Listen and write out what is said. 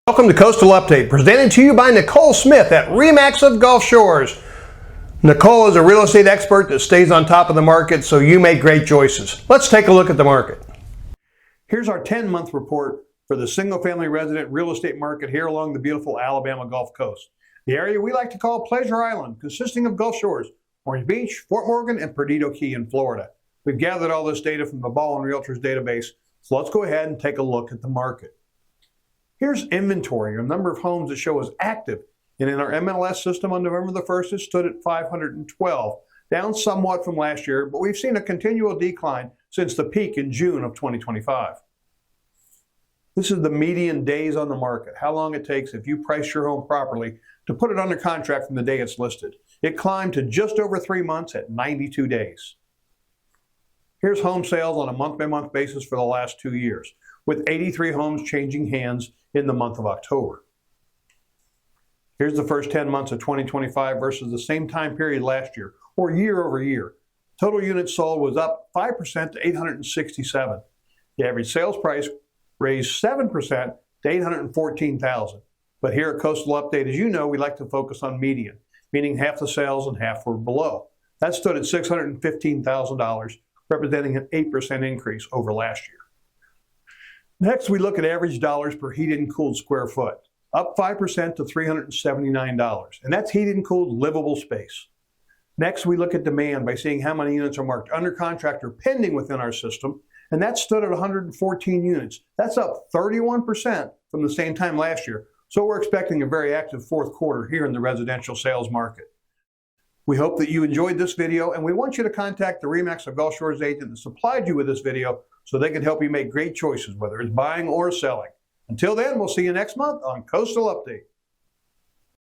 Welcome to Coastal Update, presented to you by Nicole Smith at RE/MAX of Gulf Shores. Nicole is a real estate expert that stays on top of the market, so you make great choices. Let's take a look at the market. Here's our 10-month report for the single-family resident real estate market here along the beautiful Alabama Gulf Coast, the area we like to call Pleasure Island, consisting of Gulf Shores, Orange Beach, Fort Morgan, and Perdido Key in Florida. We've gathered all this data from the Ball & Realtors database, so let's go ahead and take a look at the market. Here's inventory, a number of homes that show as active. And in our MLS system on November the 1st, it stood at 512, down somewhat from last year, but we've seen a continual decline since the peak in June of 2025. This is the median days on the market, how long it takes if you price your home properly to put it under contract from the day it's listed. It climbed to just over 3 months at 92 days. Here's home sales on a month-by-month basis for the last 2 years, with 83 homes changing hands in the month of October. Here's the first 10 months of 2025 versus the same time period last year, or year over year. Total units sold was up 5% to 867. The average sales price raised 7% to $814,000. But here at Coastal Update, as you know, we like to focus on median, meaning half the sales and half were below. That stood at $615,000, representing an 8% increase over last year. Next, we look at average dollars per heated and cooled square foot, up 5% to $379, and that's heated and cooled livable space. Next, we look at demand by seeing how many units are marked under contract or pending within our system, and that stood at 114 units. That's up 31% from the same time last year, so we're expecting a very active fourth quarter here in the residential sales market. We hope that you enjoyed this video, and we want you to contact the RE/MAX of Gulf Shores agent that supplied you with this video so they can help you make great choices, whether it's buying or selling. Until then, we'll see you next month on Coastal Update.